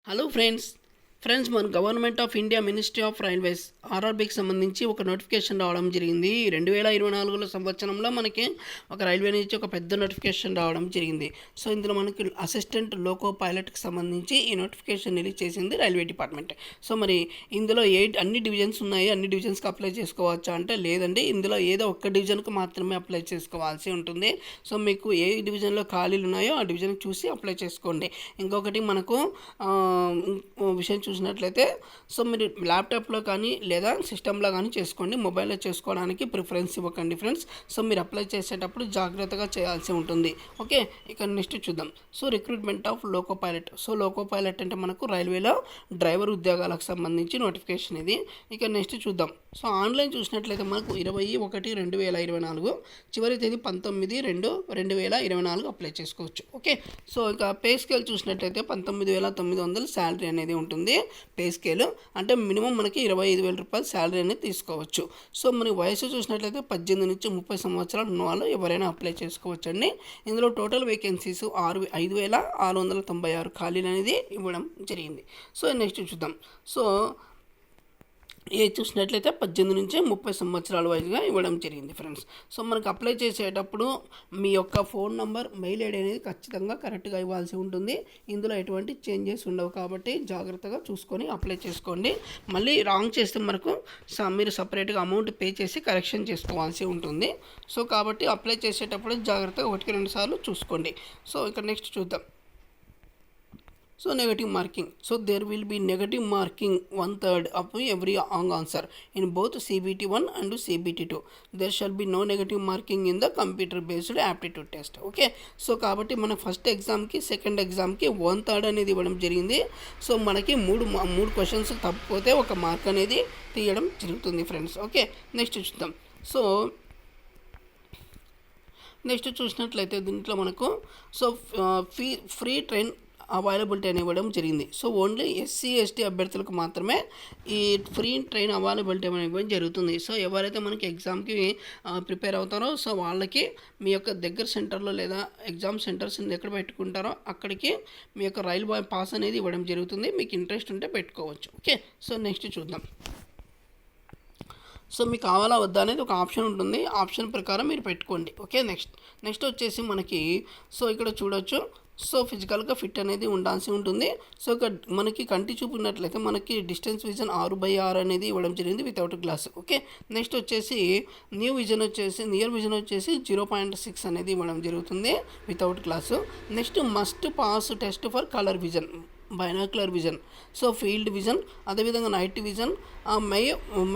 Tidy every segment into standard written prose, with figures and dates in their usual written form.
Hello friends మన government of India ministry of railways ఆర్ఆర్బీకి సంబంధించి ఒక నోటిఫికేషన్ రావడం జరిగింది. 2024 సంవత్సరంలో మనకి ఒక రైల్వే నుంచి ఒక పెద్ద నోటిఫికేషన్ రావడం జరిగింది. సో ఇందులో మనకి అసిస్టెంట్ లోకో పైలట్కి సంబంధించి ఈ నోటిఫికేషన్ రిలీజ్ చేసింది రైల్వే డిపార్ట్మెంట్. సో మరి ఇందులో అన్ని డివిజన్స్ ఉన్నాయి, అన్ని డివిజన్స్కి అప్లై చేసుకోవచ్చా అంటే లేదండి, ఇందులో ఏదో ఒక్క డివిజన్కి మాత్రమే అప్లై చేసుకోవాల్సి ఉంటుంది. సో మీకు ఏ డివిజన్లో ఖాళీలు ఉన్నాయో ఆ డివిజన్ చూసి అప్లై చేసుకోండి. ఇంకొకటి మనకు విషయం చూసినట్లయితే, సో మీరు ల్యాప్టాప్లో కానీ లేదా సిస్టంలో కానీ చేసుకోండి, మొబైల్లో చేసుకోవడానికి ప్రిఫరెన్స్ ఇవ్వకండి ఫ్రెండ్స్. సో మీరు అప్లై చేసేటప్పుడు జాగ్రత్తగా చేయాల్సి ఉంటుంది. ఓకే, ఇక నెక్స్ట్ చూద్దాం. So recruitment of loco pilot. So loco pilot అంటే మనకు రైల్వేలో డ్రైవర్ ఉద్యోగాలకు సంబంధించి నోటిఫికేషన్ ఇది. ఇక నెక్స్ట్ చూద్దాం. సో ఆన్లైన్ చూసినట్లయితే మనకు 21/1/2024 చివరి తేదీ 19/2/2024 అప్లై చేసుకోవచ్చు. ఓకే, సో ఇక పే స్కేల్ చూసినట్లయితే 19,900 శాలరీ అనేది ఉంటుంది. పే స్కేల్ అంటే మినిమం మనకి 25,000 రూపాయలు శాలరీ అనేది తీసుకోవచ్చు. సో మన వయసు చూసినట్లయితే 18 నుంచి 30 సంవత్సరాలు ఉన్న వాళ్ళు ఎవరైనా అప్లై చేసుకోవచ్చు అండి. ఇందులో టోటల్ వేకెన్సీస్ 5,696 ఖాళీలు అనేది ఇవ్వడం జరిగింది. సో నెక్స్ట్ చూద్దాం. సో ఏజ్ చూసినట్లయితే 18 నుంచి 30 సంవత్సరాల వయసుగా ఇవ్వడం జరిగింది ఫ్రెండ్స్. సో మనకు అప్లై చేసేటప్పుడు మీ యొక్క ఫోన్ నంబర్, మెయిల్ ఐడి అనేది ఖచ్చితంగా కరెక్ట్గా ఇవ్వాల్సి ఉంటుంది. ఇందులో ఎటువంటి చేంజెస్ ఉండవు కాబట్టి జాగ్రత్తగా చూసుకొని అప్లై చేసుకోండి. మళ్ళీ రాంగ్ చేస్తే మనకు మీరు సపరేట్గా అమౌంట్ పే చేసి కరెక్షన్ చేసుకోవాల్సి ఉంటుంది. సో కాబట్టి అప్లై చేసేటప్పుడు జాగ్రత్తగా 1-2 సార్లు చూసుకోండి. సో ఇక నెక్స్ట్ చూద్దాం. So negative marking. So there will be negative marking 1/3 of every wrong answer in both CBT1 and CBT2. There shall be no negative marking in the computer based aptitude test. Okay, so కాబట్టి మన first ఎగ్జామ్కి second ఎగ్జామ్కి 1/3 అనేది ఇవ్వడం జరిగింది. So మనకి మూడు questions తప్పిపోతే ఒక మార్క్ అనేది తీయడం జరుగుతుంది ఫ్రెండ్స్. ఓకే, నెక్స్ట్ చూద్దాం. సో నెక్స్ట్ చూసినట్లయితే దీంట్లో మనకు సో ఫ్రీ ట్రైన్ అవైలబిలిటీ అని ఇవ్వడం జరిగింది. సో ఓన్లీ SC/ST అభ్యర్థులకు మాత్రమే ఈ ఫ్రీ ట్రైన్ అవైలబిలిటీ అని ఇవ్వడం జరుగుతుంది. సో ఎవరైతే మనకి ఎగ్జామ్కి ప్రిపేర్ అవుతారో సో వాళ్ళకి మీ యొక్క దగ్గర సెంటర్లో లేదా ఎగ్జామ్ సెంటర్స్ ఎక్కడ పెట్టుకుంటారో అక్కడికి మీ యొక్క రైల్వే పాస్ అనేది ఇవ్వడం జరుగుతుంది. మీకు ఇంట్రెస్ట్ ఉంటే పెట్టుకోవచ్చు. ఓకే, సో నెక్స్ట్ చూద్దాం. సో మీకు కావాలా వద్దా అనేది ఒక ఆప్షన్ ఉంటుంది, ఆప్షన్ ప్రకారం మీరు పెట్టుకోండి. ఓకే, నెక్స్ట్ వచ్చేసి మనకి సో ఇక్కడ చూడొచ్చు. సో ఫిజికల్గా ఫిట్ అనేది ఉండాల్సి ఉంటుంది. సో ఇక్కడ మనకి కంటి చూపున్నట్లయితే మనకి డిస్టెన్స్ విజన్ 6/6 అనేది ఇవ్వడం జరిగింది వితౌట్ గ్లాస్. ఓకే, నెక్స్ట్ వచ్చేసి నియర్ విజన్ వచ్చేసి 0.6 అనేది ఇవ్వడం జరుగుతుంది without glass. Next must pass test for colour vision, binocular vision, so field vision, అదేవిధంగా నైట్ విజన్,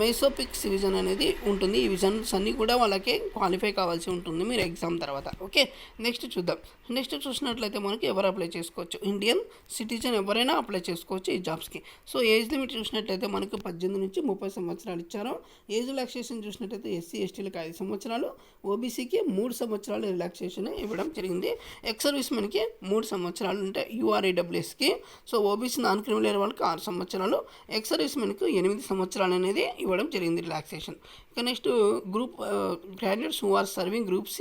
మైసోపిక్స్ విజన్ అనేది ఉంటుంది. ఈ విజన్స్ అన్నీ కూడా వాళ్ళకి క్వాలిఫై కావాల్సి ఉంటుంది మీరు ఎగ్జామ్ తర్వాత. ఓకే, నెక్స్ట్ చూద్దాం. నెక్స్ట్ చూసినట్లయితే మనకి ఎవరు అప్లై చేసుకోవచ్చు, ఇండియన్ సిటిజన్ ఎవరైనా అప్లై చేసుకోవచ్చు ఈ జాబ్స్కి. సో ఏజ్ లిమిట్ చూసినట్లయితే మనకు 18 నుంచి 30 సంవత్సరాలు ఇచ్చారు. ఏజ్ రిలాక్సేషన్ చూసినట్లయితే SC/STలకు 5 సంవత్సరాలు, OBCకి 3 సంవత్సరాలు రిలాక్సేషన్ ఇవ్వడం జరిగింది. ఎక్స్ సర్వీస్ మెన్కి 3 సంవత్సరాలు ఉంటాయి URAWSకి. సో OBC నాన్ క్రిమినల్ వాళ్ళకి 6 సంవత్సరాలు, ఎక్స్ సర్వీస్ మెన్కి 8 సంవత్సరాలు అనేది ఇవ్వడం జరిగింది రిలాక్సేషన్. ఇక next group candidates who are serving group C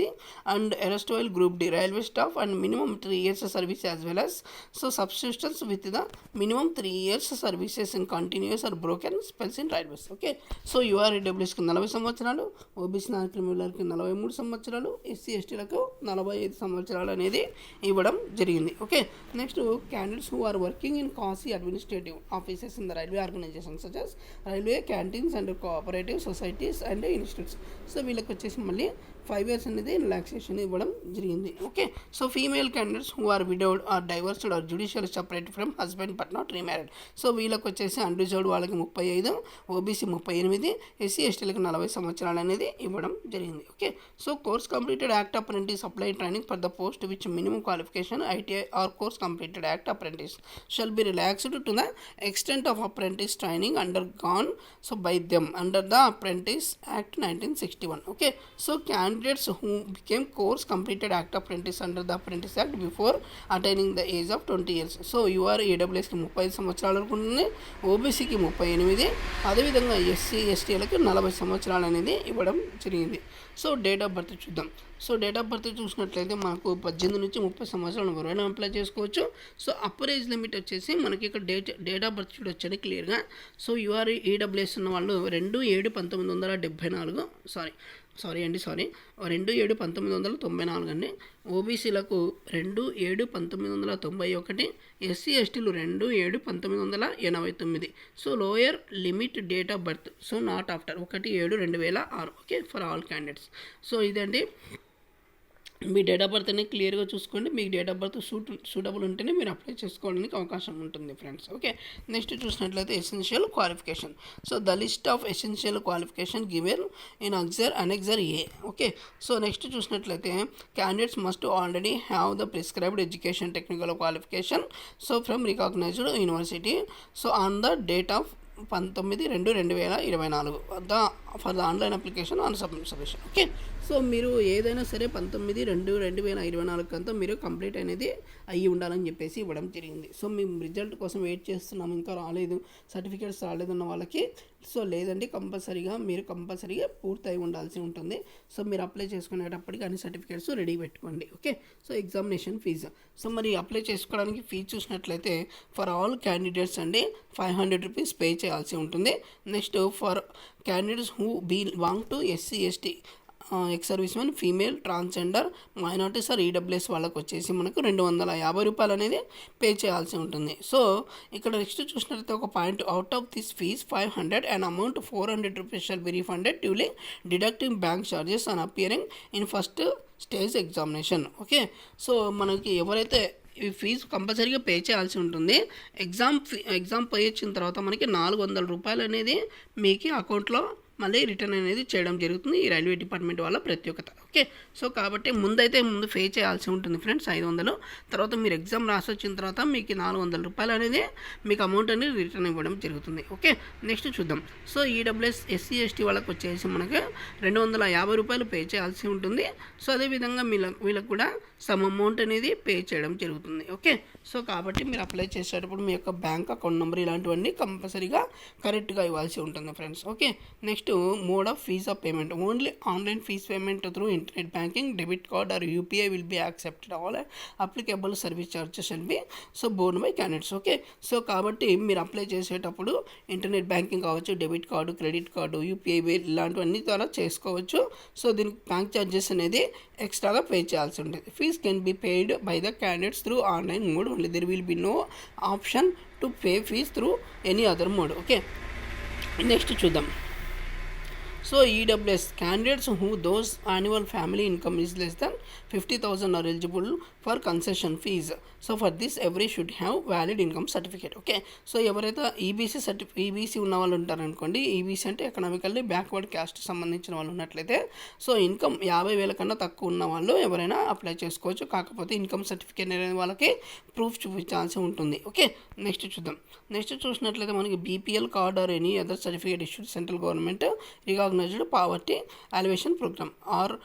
and erstwhile group D railway staff and minimum 3 years service as well as so subsistence with the minimum 3 years services in continuous or broken spells in railways. Okay, so URAWSకి 40 సంవత్సరాలు, OBC non క్రిమినల్కి 43 సంవత్సరాలు, SC/STలకు 45 సంవత్సరాలు అనేది ఇవ్వడం జరిగింది. Okay, next candidates who are working in quasi administrative offices in the railway organisation such as railway canteens and cooperative societies and institutes. So వీళ్ళకి వచ్చేసి మళ్ళీ 5 years అనేది రిలాక్సేషన్ ఇవ్వడం జరిగింది. Okay, so female candidates who are widowed or divorced or judicially separated from husband but not remarried. So వీళ్ళకి వచ్చేసి unreserved వాళ్ళకి 35, OBC 38, SC/STలకు 40 సంవత్సరాలు అనేది ఇవ్వడం జరిగింది. Okay, so course completed act apprentice apply training for the post which minimum qualification ITI or course completed act apprentice shall be relaxed to the extent of apprentice training undergone so by them under the apprentice act 1961. Okay, so candidates who became course completed act apprentice under the Apprentice Act before attaining the age of 20 years. So UR ఈడబ్ల్యూఎస్కి 35 సంవత్సరాలు ఉంటుంది, ఓబీసీకి 38, అదేవిధంగా SC ఎస్టీలకు 40 సంవత్సరాలు అనేది ఇవ్వడం జరిగింది. So date of birth చూద్దాం. సో డేట్ ఆఫ్ బర్త్ చూసినట్లయితే మనకు 18 నుంచి 30 సంవత్సరాలు ఎవరైనా అప్లై చేసుకోవచ్చు. సో అప్పర్ ఏజ్ లిమిట్ వచ్చేసి మనకి ఇక్కడ డేట్ ఆఫ్ బర్త్ చూడొచ్చండి క్లియర్గా. సో యూఆర్ ఈడబ్ల్యూఎస్ ఉన్న వాళ్ళు 2/7/1974 2/7/1994 అండి. ఓబీసీలకు 2/7/1991, ఎస్సీ ఎస్టీలు 2/7/1989. So lower limit date of birth so not after 1/7/2006. Okay, for all candidates. So ఇదండి మీ డేట్ ఆఫ్ బర్త్ అనేది క్లియర్గా చూసుకోండి. మీకు డేట్ ఆఫ్ బర్త్ సూటబుల్ ఉంటేనే మీరు అప్లై చేసుకోవడానికి అవకాశం ఉంటుంది ఫ్రెండ్స్. ఓకే, నెక్స్ట్ చూసినట్లయితే essential qualification. So the list of essential qualification given in annexure A. Okay, so next చూసినట్లయితే candidates must already have the prescribed education technical qualification so from recognised university so on the date of 19/2/2024 for the online application on submission. Okay, so మీరు ఏదైనా సరే 19/2/2024 అంతా మీరు complete అనేది అయ్యి ఉండాలని చెప్పేసి ఇవ్వడం జరిగింది. సో మేము రిజల్ట్ కోసం వెయిట్ చేస్తున్నాము, ఇంకా రాలేదు, సర్టిఫికేట్స్ రాలేదన్న వాళ్ళకి సో లేదండి, కంపల్సరీగా పూర్తయి ఉండాల్సి ఉంటుంది. సో మీరు అప్లై చేసుకునేటప్పటికి అన్ని సర్టిఫికేట్స్ రెడీ పెట్టుకోండి. Okay, so examination fee. సో మరి అప్లై చేసుకోవడానికి ఫీజు చూసినట్లయితే ఫర్ ఆల్ క్యాండిడేట్స్ అండి 500 రూపీస్ పే చేయాల్సి ఉంటుంది. Next for candidates who belong to SC ST ex servicemen, female, transgender, minorities or EWS వాళ్ళకి వచ్చేసి మనకు 250 రూపాయలు అనేది పే చేయాల్సి ఉంటుంది. సో ఇక్కడ నెక్స్ట్ చూసినట్లయితే ఒక point, out of this fee 500 and amount 400 rupees shall be refunded duly deducting bank charges on appearing in first stage examination. Okay, so మనకి ఎవరైతే ఈ ఫీజు కంపల్సరీగా పే చేయాల్సి ఉంటుంది. ఎగ్జామ్ పే వచ్చిన తర్వాత మనకి 400 రూపాయలు అనేది మీకు అకౌంట్లో మళ్ళీ రిటర్న్ అనేది చేయడం జరుగుతుంది ఈ రైల్వే డిపార్ట్మెంట్ వాళ్ళ ప్రత్యేకత. ఓకే, సో కాబట్టి ముందు పే చేయాల్సి ఉంటుంది ఫ్రెండ్స్ 500. తర్వాత మీరు ఎగ్జామ్ రాసి వచ్చిన తర్వాత మీకు 400 రూపాయలు అనేది మీకు అమౌంట్ అనేది రిటర్న్ ఇవ్వడం జరుగుతుంది. ఓకే, నెక్స్ట్ చూద్దాం. సో ఈడబ్ల్యూఎస్ ఎస్సీ ఎస్టీ వాళ్ళకి వచ్చేసి మనకి 250 రూపాయలు పే చేయాల్సి ఉంటుంది. సో అదేవిధంగా వీళ్ళకి కూడా సమ్ అమౌంట్ అనేది పే చేయడం జరుగుతుంది. ఓకే, సో కాబట్టి మీరు అప్లై చేసేటప్పుడు మీ యొక్క బ్యాంక్ అకౌంట్ నెంబర్ ఇలాంటివన్నీ కంపల్సరీగా కరెక్ట్గా ఇవ్వాల్సి ఉంటుంది friends. Okay, next mode of fee of payment only online fee payment through internet banking, debit card or UPI will be accepted. All applicable service charges will be so borne by candidates. Okay, so కాబట్టి మీరు apply చేసేటప్పుడు internet banking కావచ్చు, debit card, credit card, UPI bill ఇలాంటివన్నీ ద్వారా చేసుకోవచ్చు. So దీనికి bank charges అనేది ఎక్స్ట్రాగా పే చేయాల్సి ఉంటుంది. Fee can be paid by the candidates through online mode only. There will be no option to pay fee through any other mode. Okay, next చూద్దాం. So EWS candidates who those annual family income is less than 50,000 are eligible for concession fees. So for this every should have valid income certificate. Okay, so ఎవరైతే EBC ఉన్న వాళ్ళు ఉంటారనుకోండి, EBC అంటే economically backward caste సంబంధించిన వాళ్ళు ఉన్నట్లయితే so income 50,000 కన్నా తక్కువ ఉన్న వాళ్ళు ఎవరైనా అప్లై చేసుకోవచ్చు. కాకపోతే ఇన్కమ్ సర్టిఫికేట్ అనేది వాళ్ళకి ప్రూఫ్ చూపించాల్సి ఉంటుంది. ఓకే, నెక్స్ట్ చూద్దాం. నెక్స్ట్ చూసినట్లయితే మనకి BPL card or any other certificate issued central government recognised poverty alleviation programme or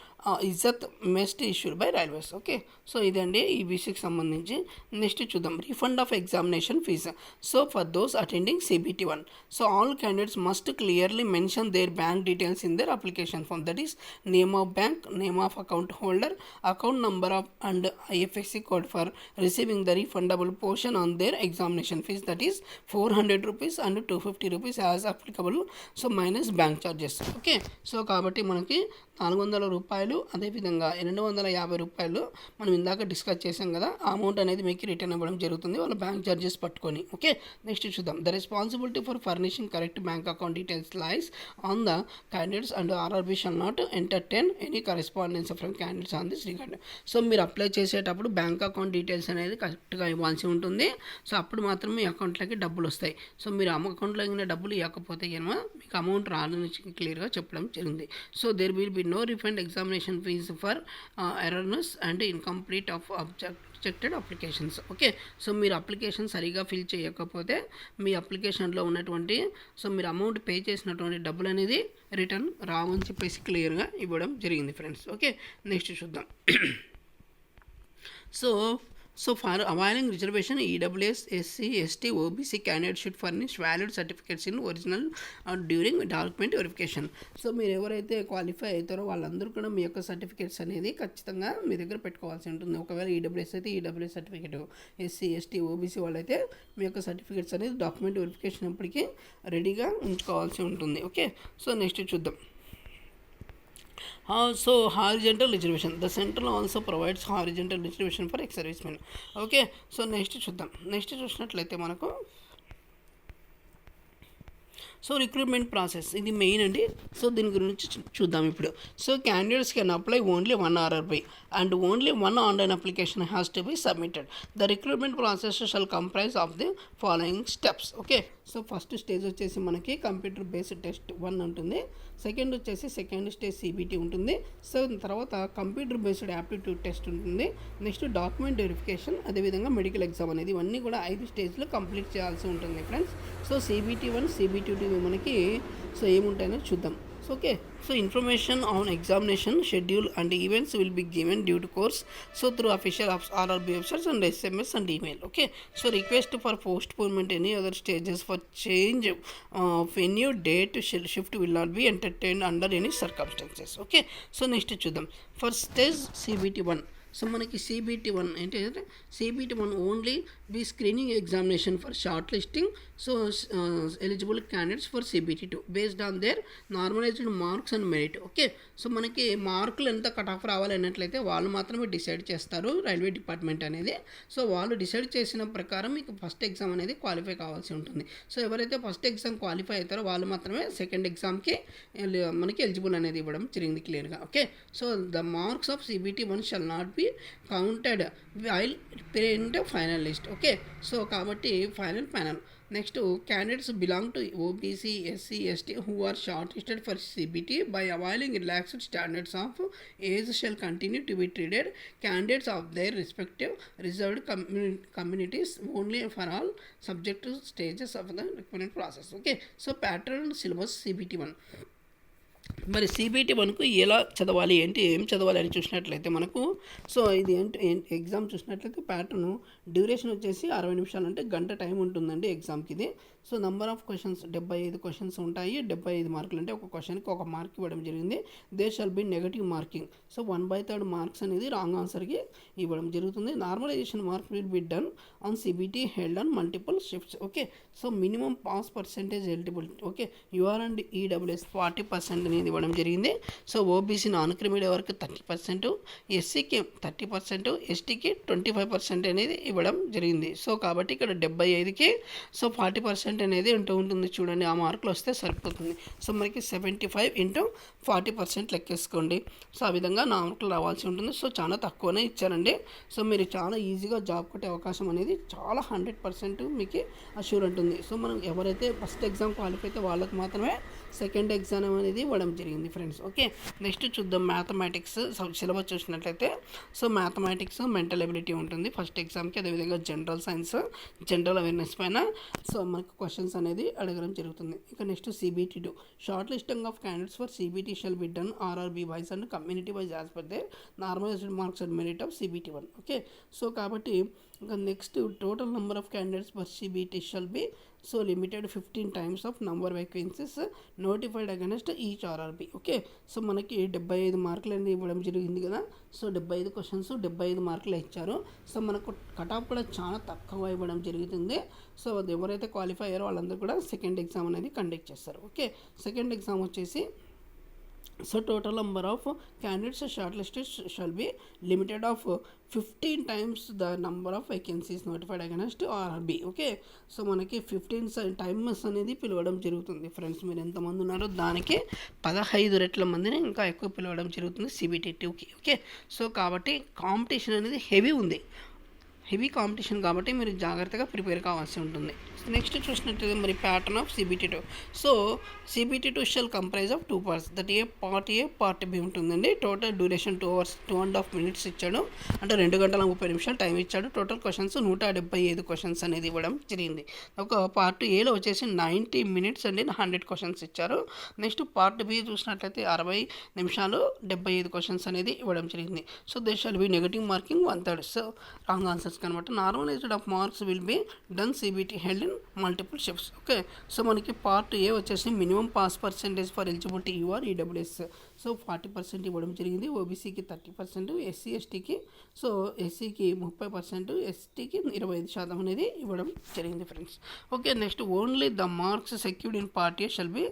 Izzat MST issued by railways. Okay, so ఇదండి ఈబీసీకి సంబంధించి. నెక్స్ట్ చూద్దాం. Refund of examination fee. So for those attending CBT 1 so all candidates must clearly mention their bank details in their application form, that is name of bank, name of account holder, account number of and IFSC code for receiving the refundable portion on their examination fee, that is 400 rupees and 250 rupees as applicable so minus bank charges. Okay, so కాబట్టి మనకి 400 రూపాయలు అదేవిధంగా 250 రూపాయలు మనం ఇందాక discuss చేసాం కదా, ఆ అమౌంట్ అనేది మీకు రిటర్న్ ఇవ్వడం జరుగుతుంది వాళ్ళ బ్యాంక్ చార్జెస్ పట్టుకొని. ఓకే, నెక్స్ట్ చూద్దాం. The responsibility for furnishing correct bank account details lies on the candidates and RRB shall not entertain any correspondence from candidates on this regard. So మీరు apply చేసేటప్పుడు bank account details అనేది కరెక్ట్గా ఇవ్వాల్సి ఉంటుంది. So అప్పుడు మాత్రం మీ అకౌంట్లోకి డబ్బులు వస్తాయి. సో మీరు అకౌంట్లో డబ్బులు ఇవ్వకపోతే కనుక మీకు అమౌంట్ రాదని క్లియర్గా చెప్పడం జరిగింది. So there will be no refund examination fee for erroneous and incomplete of rejected applications. Okay, so మీరు అప్లికేషన్ సరిగా ఫిల్ చేయకపోతే మీ అప్లికేషన్లో ఉన్నటువంటి మీరు అమౌంట్ పే చేసినటువంటి డబ్బులు అనేది రిటర్న్ రావని చెప్పేసి క్లియర్గా ఇవ్వడం జరిగింది ఫ్రెండ్స్. ఓకే, నెక్స్ట్ చూద్దాం. So for availing reservation, EWS, SC, ST, OBC candidates should furnish valid certificates in original during document verification. So మీరు ఎవరైతే క్వాలిఫై అవుతారో వాళ్ళందరూ కూడా మీ యొక్క సర్టిఫికేట్స్ అనేది ఖచ్చితంగా మీ దగ్గర పెట్టుకోవాల్సి ఉంటుంది. ఒకవేళ ఈడబ్ల్యూఎస్ అయితే EWS certificate, SC, ST, OBC వాళ్ళైతే మీ యొక్క సర్టిఫికేట్స్ అనేది డాక్యుమెంట్ వెరిఫికేషన్ అప్పటికి రెడీగా ఉంచుకోవాల్సి ఉంటుంది. ఓకే, సో నెక్స్ట్ చూద్దాం. So horizontal reservation, the central also provides horizontal reservation for ex-servicemen. Okay, so next చూద్దాం. నెక్స్ట్ చూసినట్లయితే మనకు సో రిక్రూట్మెంట్ ప్రాసెస్ ఇది మెయిన్ అండి. సో దీని గురించి చూద్దాం ఇప్పుడు. So candidates can apply only 1 RRB and only 1 online application has to be submitted. The recruitment process shall comprise of the following steps. Okay, so first stage వచ్చేసి మనకి computer based test 1 ఉంటుంది. Second వచ్చేసి second stage CBT ఉంటుంది. So తర్వాత computer based aptitude test ఉంటుంది. Next document verification, అదేవిధంగా medical exam అనేది ఇవన్నీ కూడా 5 స్టేజ్లో కంప్లీట్ చేయాల్సి ఉంటుంది ఫ్రెండ్స్. సో CBT 1, CBT 2 మనకి సో ఏముంటాయో చూద్దాం. So okay, so information on examination schedule and events will be given due to course so through official RRB websites and SMS and email. Okay, so request for postponement any other stages for change of any date shift will not be entertained under any circumstances. Okay, so next చూద్దాం. For stage CBT 1. So మనకి CBT 1 ఏంటంటే CBT 1 only be screening examination for short listing so eligible candidates for CBT 2 based on their normalised marks and merit. Okay, so మనకి మార్కులు ఎంత cut off రావాలి అన్నట్లయితే వాళ్ళు మాత్రమే డిసైడ్ చేస్తారు, రైల్వే డిపార్ట్మెంట్ అనేది. సో వాళ్ళు డిసైడ్ చేసిన ప్రకారం మీకు ఫస్ట్ ఎగ్జామ్ అనేది క్వాలిఫై కావాల్సి ఉంటుంది. సో ఎవరైతే ఫస్ట్ ఎగ్జామ్ క్వాలిఫై అవుతారో వాళ్ళు మాత్రమే సెకండ్ ఎగ్జామ్కి మనకి ఎలిజిబుల్ అనేది ఇవ్వడం జరిగింది క్లియర్గా. Okay, so the marks of CBT 1 shall not be counted while print final list. Okay, so కాబట్టి final panel. Next candidates belong to OBC, SC, ST who are shortlisted for CBT by availing relaxed standards of age shall continue to be treated candidates of their respective reserved communities only for all subject to stages of the recruitment process. Okay, so pattern syllabus CBT 1. మరి CBT 1కు ఎలా చదవాలి ఏంటి ఏం చదవాలి అని చూసినట్లయితే మనకు so ఇది ఎగ్జామ్ చూసినట్లయితే ప్యాటర్ను డ్యూరేషన్ వచ్చేసి 60 నిమిషాలు అంటే గంట టైం ఉంటుందండి ఎగ్జామ్కి ఇది. So number of questions 75 questions ఉంటాయి. 75 మార్కులు అంటే ఒక క్వశ్చన్కి 1 మార్క్ ఇవ్వడం జరిగింది. They shall be negative marking. So 1/3 marks అనేది రాంగ్ ఆన్సర్కి ఇవ్వడం జరుగుతుంది. Normalisation mark will be done on CBT held on multiple shifts. Okay, so minimum pass percentage eligibility. Okay, UR and EWS 40% అనేది ఇవ్వడం జరిగింది. సో OBC నాన్ క్రిమినల్ వరకు 30%, SCకి 30%, STకి 25% అనేది ఇవ్వడం జరిగింది. సో కాబట్టి ఇక్కడ 75కి సో 40% అనేది ఉంటుంది చూడండి, ఆ మార్కులు వస్తే సరిపోతుంది. సో మనకి 75 × 40% లెక్కేసుకోండి. సో ఆ విధంగా మార్కులు రావాల్సి ఉంటుంది. సో చాలా తక్కువనే ఇచ్చారండి. సో మీరు చాలా ఈజీగా జాబ్ కొట్టే అవకాశం అనేది చాలా 100% మీకు అష్యూర్ ఉంటుంది. సో మనం ఎవరైతే ఫస్ట్ ఎగ్జామ్ క్వాలిఫై అయితే వాళ్ళకి మాత్రమే సెకండ్ ఎగ్జామ్ అనేది ఇవ్వడం జరిగింది ఫ్రెండ్స్. ఓకే, నెక్స్ట్ చూద్దాం. మ్యాథమెటిక్స్ సిలబస్ చూసినట్లయితే సో మ్యాథమెటిక్స్ మెంటల్ ఎబిలిటీ ఉంటుంది ఫస్ట్ ఎగ్జామ్కి. అదేవిధంగా జనరల్ సైన్స్, జనరల్ అవేర్నెస్ పైన సో మనకు క్వశ్చన్స్ అనేది అడగడం జరుగుతుంది. ఇక next CBT 2 short listing of candidates for CBT shall be done RRB wise and community wise as per they normalised marks and merit of CBT 1. Okay, so కాబట్టి ఇంకా next total number of candidates for CBT shall be so limited 15 times of number vacancies notified against each RRB. Okay, so మనకి 75 మార్కులు అనేది ఇవ్వడం జరిగింది కదా. So 75 questions 75 మార్కులు ఇచ్చారు. సో మనకు కట్ ఆఫ్ కూడా చాలా తక్కువ ఇవ్వడం జరుగుతుంది. సో అది ఎవరైతే క్వాలిఫై అయ్యారో వాళ్ళందరూ కూడా సెకండ్ ఎగ్జామ్ అనేది కండక్ట్ చేస్తారు. ఓకే, సెకండ్ ఎగ్జామ్ వచ్చేసి so total number of candidates short listed shall be limited of 15 times the number of vacancies notified against RRB. Okay, so మనకి 15 times అనేది పిలవడం జరుగుతుంది ఫ్రెండ్స్. మీరు ఎంతమంది ఉన్నారో దానికి 15 రెట్ల మందిని ఇంకా ఎక్కువ పిలవడం జరుగుతుంది CBT 2కి. ఓకే, సో కాబట్టి కాంపిటీషన్ అనేది హెవీ ఉంది. హెవీ కాంపిటీషన్ కాబట్టి మీరు జాగ్రత్తగా ప్రిపేర్ కావాల్సి ఉంటుంది. నెక్స్ట్ చూసినట్లయితే మరి pattern of CBT2. So CBT2 shall comprise of 2 parts, that part A part B ఉంటుందండి. టోటల్ డ్యూరేషన్ 2 hours 2.5 minutes ఇచ్చాడు, అంటే 2 గంటల 30 నిమిషాలు టైం ఇచ్చాడు. టోటల్ క్వశ్చన్స్ 175 క్వశ్చన్స్ అనేది ఇవ్వడం జరిగింది. ఒక పార్ట్ ఏలో వచ్చేసి 90 minutes అండి, 100 క్వశ్చన్స్ ఇచ్చారు. నెక్స్ట్ పార్ట్ బి చూసినట్లయితే 60 నిమిషాలు 75 క్వశ్చన్స్ అనేది ఇవ్వడం జరిగింది. So they shall be negative marking 1/3. So wrong answers అనమాట. Normalised of marks will be done CBT held in multiple shifts. Okay, so మనకి పార్ట్ ఏ వచ్చేసి minimum pass percentage for eligibility UR EWS. So 40% ఇవ్వడం జరిగింది. OBCకి 30%, SC STకి so SCకి 30%, STకి 25% అనేది ఇవ్వడం జరిగింది friends. Okay, next only the marks secured in part A shall be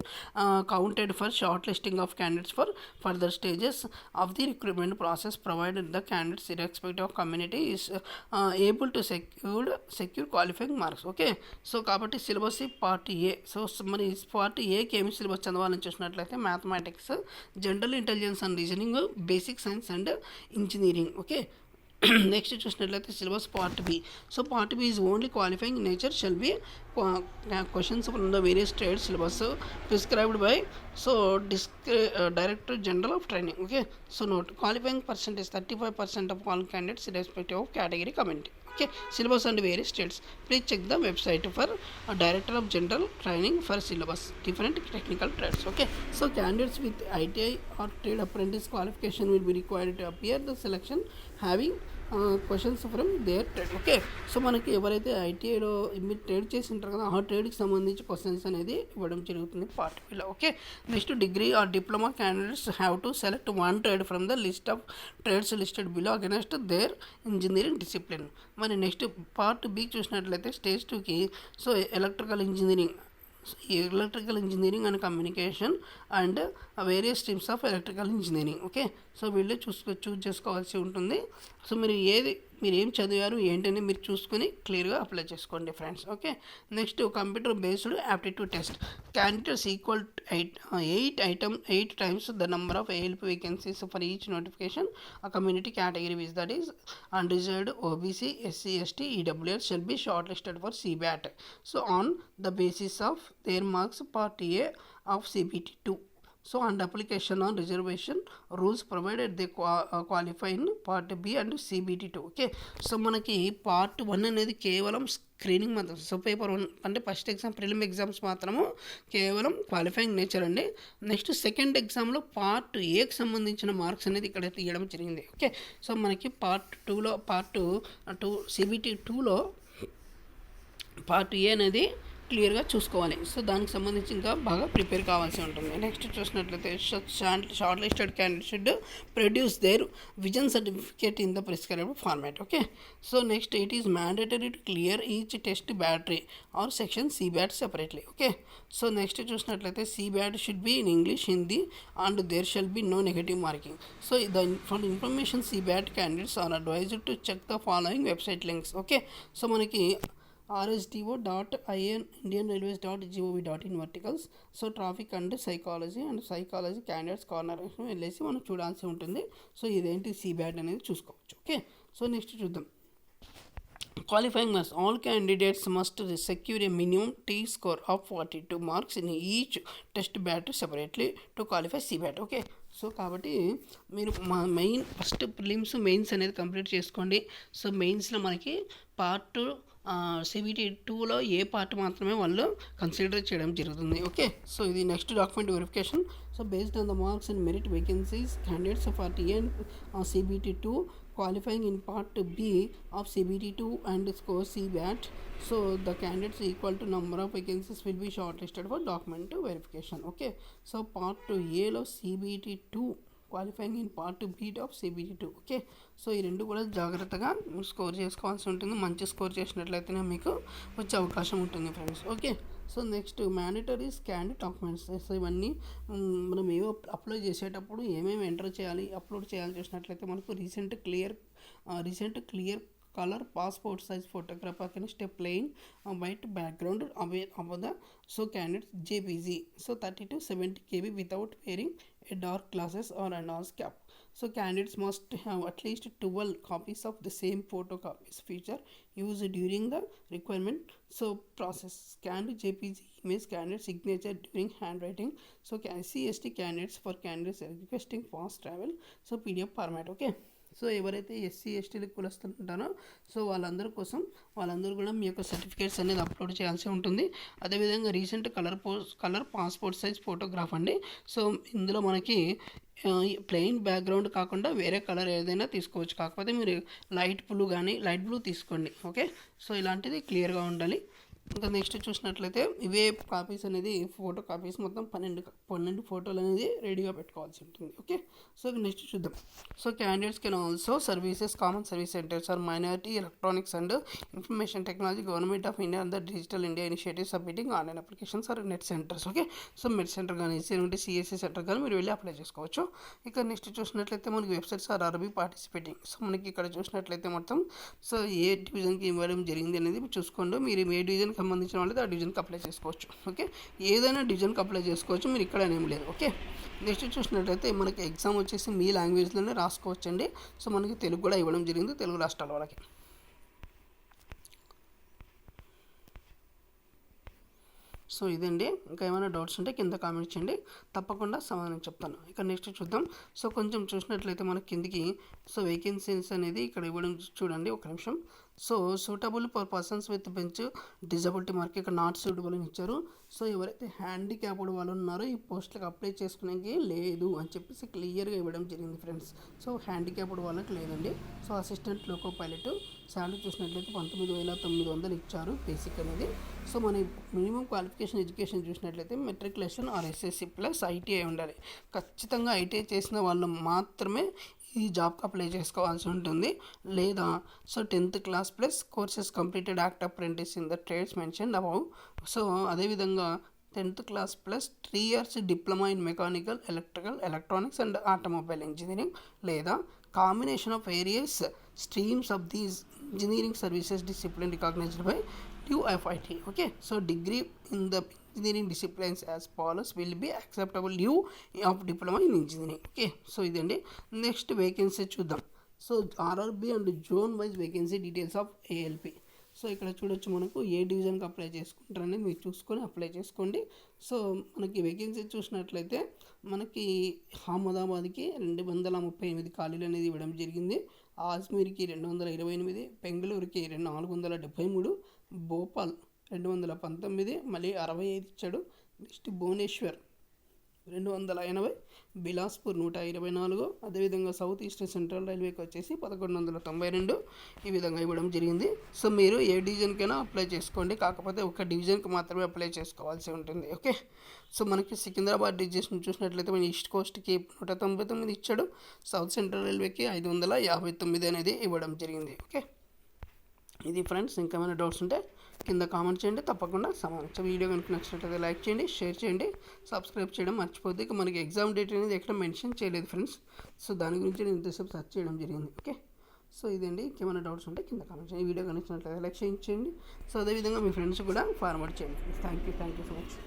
counted for short listing of candidates for further stages of the recruitment process provided the candidates irrespective of community is able to secure qualifying marks. Okay, so కాబట్టి syllabus part A. So మరి part ఏకి ఏమి syllabus చదవాలని చూసినట్లయితే mathematics, general intelligence and reasoning, basic science and engineering. Okay, next చూసినట్లయితే syllabus part B. So part B is only qualifying nature shall be questions from the various trade syllabus prescribed by so director general of training. Okay, so note qualifying percentage 35% of all candidates respective of category community. Okay, syllabus and various states. Please check the website for Director of General Training for syllabus, different technical trades. Okay, so candidates with ITI or trade apprentice qualification will be required to appear the selection having questions from there trade. Okay, so మనకి ఎవరైతే ఐటీఐలో మీరు trade చేసి ఉంటారు కదా, ఆ ట్రేడ్కి సంబంధించి questions అనేది ఇవ్వడం జరుగుతుంది పార్ట్ బిలో. Okay, next degree or diploma candidates have to select one trade from the list of trades listed below against their engineering discipline. మరి నెక్స్ట్ పార్ట్ బి చూసినట్లయితే స్టేజ్ 2కి so electrical engineering and communication and various streams of electrical engineering. Okay, so వీళ్ళే choose చేసుకోవాల్సి ఉంటుంది. So మీరు ఏం చదివారు ఏంటని మీరు చూసుకొని క్లియర్గా అప్లై చేసుకోండి friends. Okay, next computer based aptitude test. Candidates equal 8 times the number of ALP vacancies for each notification. A community category which that is unreserved, OBC, SC, ST, EWS shall be shortlisted for CBAT. So on the basis of their marks part A of CBT2. So and application on reservation rules provided they qualify in part B and CBT2. Okay, so మనకి part 1 అనేది కేవలం screening మాత్రం. So paper 1 అంటే first exam prelim exams మాత్రము కేవలం qualifying nature అండి. Next second ఎగ్జామ్లో part ఏకి సంబంధించిన మార్క్స్ అనేది ఇక్కడ తీయడం జరిగింది. ఓకే, సో మనకి పార్ట్ 2లో పార్ట్ 2 CBT2లో పార్ట్ ఏ అనేది క్లియర్గా చూసుకోవాలి. సో దానికి సంబంధించి ఇంకా బాగా ప్రిపేర్ కావాల్సి ఉంటుంది. నెక్స్ట్ చూసినట్లయితే shortlisted candidate should produce their vision certificate in the prescribed format. Okay, so next it is mandatory to clear each test battery or section CBAT separately. Okay, so next చూసినట్లయితే CBAT should be in English, Hindi and there shall be no negative marking. So for information CBAT candidates are advised to check the following website links. Okay, so మనకి rsto.in indianrailways.gov.in verticals. So traffic and psychology candidates corner వెళ్ళేసి మనం చూడాల్సి ఉంటుంది. So ఇదేంటి CBAT అనేది చూసుకోవచ్చు. Okay, so next చూద్దాం. Qualifying marks. All candidates must secure a minimum T score of 42 marks in each test batch separately to qualify CBAT. Okay, so కాబట్టి మీరు మెయిన్ ఫస్ట్ ప్రిలిమ్స్ మెయిన్స్ అనేది complete చేసుకోండి. So మెయిన్స్లో మనకి part CBT2లో ఏ part మాత్రమే వాళ్ళు consider చేయడం జరుగుతుంది. ఓకే, సో ఇది next document verification. So based on the marks and merit vacancies candidates of part A CBT2 qualifying in part B of CBT2 and score CBAT. So the candidates equal to number of vacancies will be shortlisted for document verification. Okay, so part A లో CBT2 qualifying in part B of CBT2. Okay, so ఈ రెండు కూడా జాగ్రత్తగా score చేసుకోవాల్సి ఉంటుంది. మంచి score చేసినట్లయితేనే మీకు వచ్చే అవకాశం ఉంటుంది friends. Okay, so next mandatory scanned documents. So ఇవన్నీ మనం ఏవో అప్లోడ్ చేసేటప్పుడు ఏమేమి ఎంటర్ చేయాలి అప్లోడ్ చేయాలి చూసినట్లయితే మనకు recent clear colour passport size photograph against a plain white background above the so candidates JPG. So 30 to 70 KB without wearing a dark glasses or a nose cap. So candidates must have at least 12 copies of the same photo copies feature use during the requirement so process scanned JPG image candidate signature during hand writing so SC candidates for candidates requesting fast travel so PDF format. Okay, so ఎవరైతే SC ఎస్టీలకు కులస్తులు ఉంటారో so వాళ్ళందరూ కూడా మీ యొక్క certificates అనేది upload చేయాల్సి ఉంటుంది. అదేవిధంగా recent colour passport size photograph అండి. సో ఇందులో మనకి ప్లెయిన్ బ్యాక్గ్రౌండ్ కాకుండా వేరే కలర్ ఏదైనా తీసుకోవచ్చు, కాకపోతే మీరు లైట్ బ్లూ తీసుకోండి. ఓకే, సో ఇలాంటిది క్లియర్గా ఉండాలి. ఇంకా నెక్స్ట్ చూసినట్లయితే ఇవే కాపీస్ అనేది ఫోటో కాపీస్ మొత్తం 12 ఫోటోలు అనేది రెడీగా పెట్టుకోవాల్సి ఉంటుంది. ఓకే, సో నెక్స్ట్ చూద్దాం. So candidates can also services common service centres or minority electronics and information technology government of India and the digital India initiative submitting online applications or net centres. Okay, so net centre కానీ CSC centre కానీ మీరు వెళ్ళి apply చేసుకోవచ్చు. ఇక next చూసినట్లయితే మనకి websites are RB participating. So మనకి ఇక్కడ చూసినట్లయితే మొత్తం సో ఏ డివిజన్కి ఇవ్వడం జరిగింది అనేది చూసుకోండి. మీరు ఏ డివిజన్ సంబంధించిన వాళ్ళైతే ఆ డివిజన్కి అప్లై చేసుకోవచ్చు. ఓకే, ఏదైనా డివిజన్కి అప్లై చేసుకోవచ్చు, మీరు ఇక్కడ ఏం లేదు. ఓకే, నెక్స్ట్ చూసినట్లయితే మనకి ఎగ్జామ్ వచ్చేసి మీ లాంగ్వేజ్లోనే రాసుకోవచ్చండి. సో మనకి తెలుగు కూడా ఇవ్వడం జరిగింది, తెలుగు రాష్ట్రాల వాళ్ళకి. సో ఇదండి. ఇంకా ఏమైనా డౌట్స్ ఉంటే కింద కామెంట్ చేయండి, తప్పకుండా సమాధానం చెప్తాను. ఇక నెక్స్ట్ చూద్దాం. సో కొంచెం చూసినట్లయితే మనకి కిందికి సో వేకెన్సీస్ అనేది ఇక్కడ ఇవ్వడం చూడండి, ఒక నిమిషం. So suitable for persons with bench disability mark ఇక్కడ నాట్ సూటబుల్ అని ఇచ్చారు. సో ఎవరైతే హ్యాండిక్యాప్డ్ వాళ్ళు ఉన్నారో ఈ పోస్టులకు అప్లై చేసుకునేకి లేదు అని చెప్పేసి క్లియర్గా ఇవ్వడం జరిగింది ఫ్రెండ్స్. సో హ్యాండిక్యాప్డ్ వాళ్ళకి లేదండి. So assistant loco pilot salary చూసినట్లయితే 19,900 ఇచ్చారు బేసిక్ అనేది. సో మన మినిమం క్వాలిఫికేషన్ ఎడ్యుకేషన్ చూసినట్లయితే matriculation or SSC plus ITI ఉండాలి. ఖచ్చితంగా ఐటీఐ చేసిన వాళ్ళు మాత్రమే ఈ జాబ్కి అప్లై చేసుకోవాల్సి ఉంటుంది. లేదా so 10th class plus courses completed act apprentice in the trades mention above. So అదేవిధంగా 10th class plus 3 years diploma in mechanical, electrical, electronics and automobile engineering లేదా combination of various streams of these engineering services discipline recognised by UFIT. Okay, so degree in the engineering disciplines as follows will be acceptable of diploma in engineering. Okay, so ఇదండి. Next vacancy చూద్దాం. So RRB and zone wise vacancy details of ALP. So ఇక్కడ చూడొచ్చు మనకు ఏ డివిజన్కి apply చేసుకుంటారనేది మీరు చూసుకొని apply చేసుకోండి. So మనకి వేకెన్సీ చూసినట్లయితే మనకి అహ్మదాబాద్కి 238 ఖాళీలు అనేది ఇవ్వడం జరిగింది. అజ్మీర్కి 228, బెంగళూరుకి 473, భోపాల్ 219, మళ్ళీ 65 ఇచ్చాడు. నెక్స్ట్ భువనేశ్వర్ 280, బిలాస్పూర్ 124, అదేవిధంగా సౌత్ ఈస్ట్ సెంట్రల్ రైల్వేకి వచ్చేసి 1192 ఈ విధంగా ఇవ్వడం జరిగింది. సో మీరు ఏ డివిజన్కైనా అప్లై చేసుకోండి, కాకపోతే ఒక డివిజన్కి మాత్రమే అప్లై చేసుకోవాల్సి ఉంటుంది. ఓకే, సో మనకి సికింద్రాబాద్ డివిజన్ చూసినట్లయితే మన ఈస్ట్ కోస్ట్కి 199 ఇచ్చాడు, సౌత్ సెంట్రల్ రైల్వేకి 559 అనేది ఇవ్వడం జరిగింది. ఓకే, ఇది ఫ్రెండ్స్. ఇంకేమైనా డౌట్స్ ఉంటే కింద కామెంట్ చేయండి, తప్పకుండా సమాధానం. వీడియో కనుక నచ్చినట్లయితే లైక్ చేయండి, షేర్ చేయండి, సబ్స్క్రైబ్ చేయడం మర్చిపోతే. ఇక మనకి ఎగ్జామ్ డేట్ అనేది ఎక్కడ మెన్షన్ చేయలేదు ఫ్రెండ్స్. సో దాని గురించి నేను ఇంతసేపు సెర్చ్ చేయడం జరిగింది. ఓకే, సో ఇదండి. ఇంకేమైనా డౌట్స్ ఉంటే కింద కామెంట్ చేయండి. ఈ వీడియో కనుక నచ్చినట్లయితే లైక్ చేయండి. సో అదేవిధంగా మీ ఫ్రెండ్స్ కూడా ఫార్వర్డ్ చేయండి. Thank you so much.